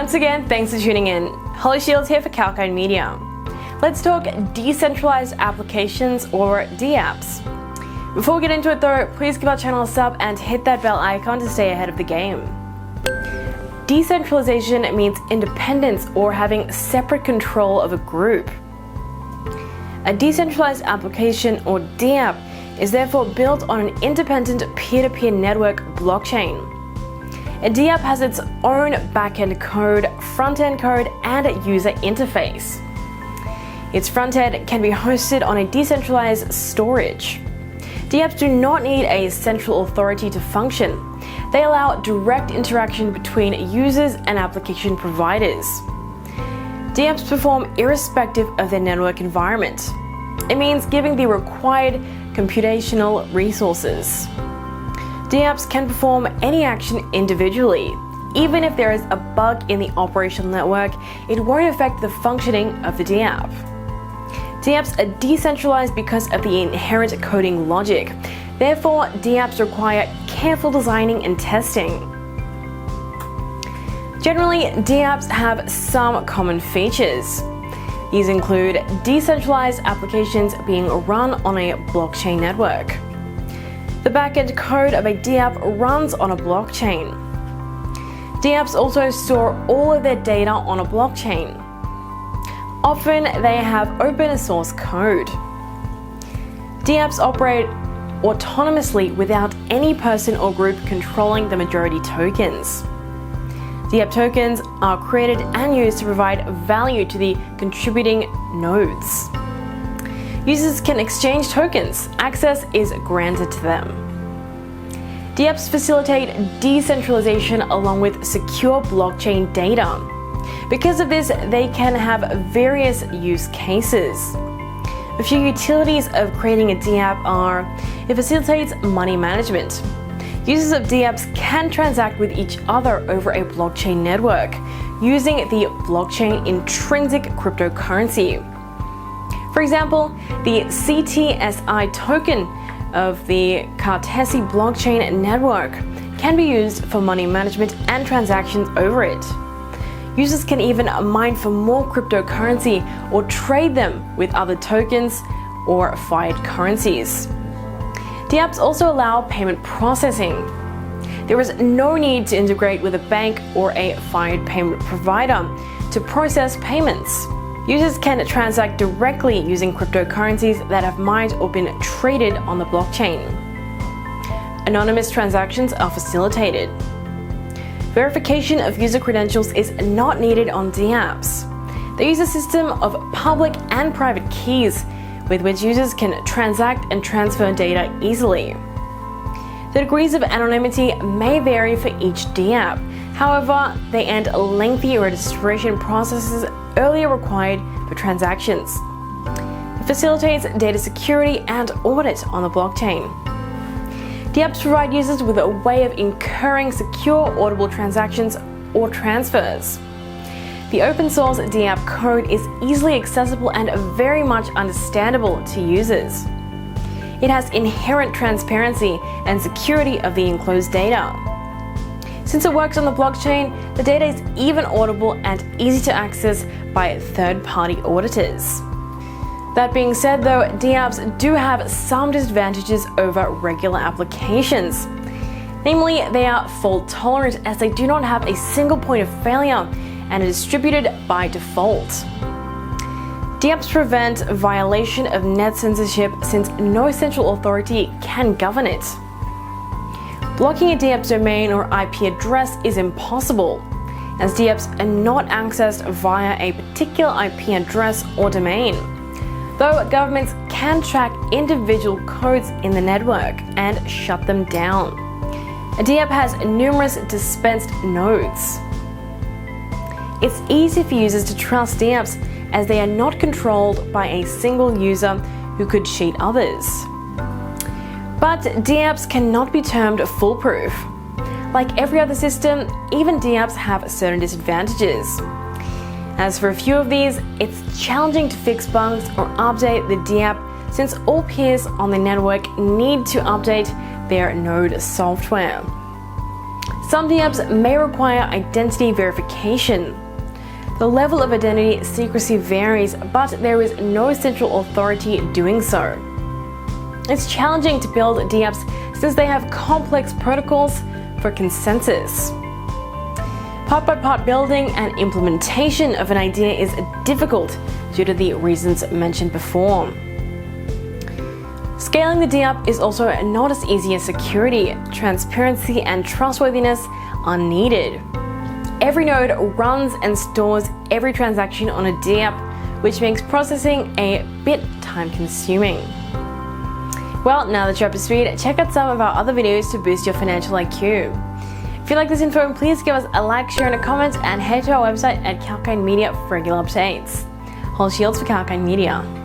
Once again, thanks for tuning in. Holly Shields here for kalkinemedia. Let's talk Decentralized Applications, or DApps. Before we get into it though, please give our channel a sub and hit that bell icon to stay ahead of the game. Decentralization means independence or having separate control of a group. A decentralized application, or DApp, is therefore built on an independent peer-to-peer network blockchain. A DApp has its own backend code, front-end code, and user interface. Its front-end can be hosted on a decentralized storage. DApps do not need a central authority to function. They allow direct interaction between users and application providers. DApps perform irrespective of their network environment. It means giving the required computational resources. DApps can perform any action individually. Even if there is a bug in the operational network, it won't affect the functioning of the DApp. DApps are decentralized because of the inherent coding logic. Therefore, DApps require careful designing and testing. Generally, DApps have some common features. These include decentralized applications being run on a blockchain network. The backend code of a DApp runs on a blockchain. DApps also store all of their data on a blockchain. Often, they have open source code. DApps operate autonomously without any person or group controlling the majority tokens. DApp tokens are created and used to provide value to the contributing nodes. Users can exchange tokens. Access is granted to them. DApps facilitate decentralization along with secure blockchain data. Because of this, they can have various use cases. A few utilities of creating a DApp are: it facilitates money management. Users of DApps can transact with each other over a blockchain network using the blockchain intrinsic cryptocurrency. For example, the CTSI token of the Cartesi blockchain network can be used for money management and transactions over it. Users can even mine for more cryptocurrency or trade them with other tokens or fiat currencies. DApps also allow payment processing. There is no need to integrate with a bank or a fiat payment provider to process payments. Users can transact directly using cryptocurrencies that have mined or been traded on the blockchain. Anonymous transactions are facilitated. Verification of user credentials is not needed on DApps. They use a system of public and private keys with which users can transact and transfer data easily. The degrees of anonymity may vary for each DApp. However, they end lengthy registration processes earlier required for transactions. It facilitates data security and audit on the blockchain. DApps provide users with a way of incurring secure auditable transactions or transfers. The open source DApp code is easily accessible and very much understandable to users. It has inherent transparency and security of the enclosed data. Since it works on the blockchain, the data is even audible and easy to access by third-party auditors. That being said though, DApps do have some disadvantages over regular applications. Namely, they are fault tolerant as they do not have a single point of failure and are distributed by default. DApps prevent violation of net censorship since no central authority can govern it. Blocking a DApp domain or IP address is impossible, as DApps are not accessed via a particular IP address or domain, though governments can track individual codes in the network and shut them down. A DApp has numerous dispensed nodes. It's easy for users to trust DApps as they are not controlled by a single user who could cheat others. But DApps cannot be termed foolproof. Like every other system, even DApps have certain disadvantages. As for a few of these, it's challenging to fix bugs or update the DApp since all peers on the network need to update their node software. Some DApps may require identity verification. The level of identity secrecy varies, but there is no central authority doing so. It's challenging to build DApps since they have complex protocols for consensus. Part-by-part building and implementation of an idea is difficult due to the reasons mentioned before. Scaling the DApp is also not as easy as security. Transparency and trustworthiness are needed. Every node runs and stores every transaction on a DApp, which makes processing a bit time-consuming. Well, now that you're up to speed, check out some of our other videos to boost your financial IQ. If you like this info, please give us a like, share, and a comment, and head to our website at kalkinemedia for regular updates. Hold shields for Kalkinemedia.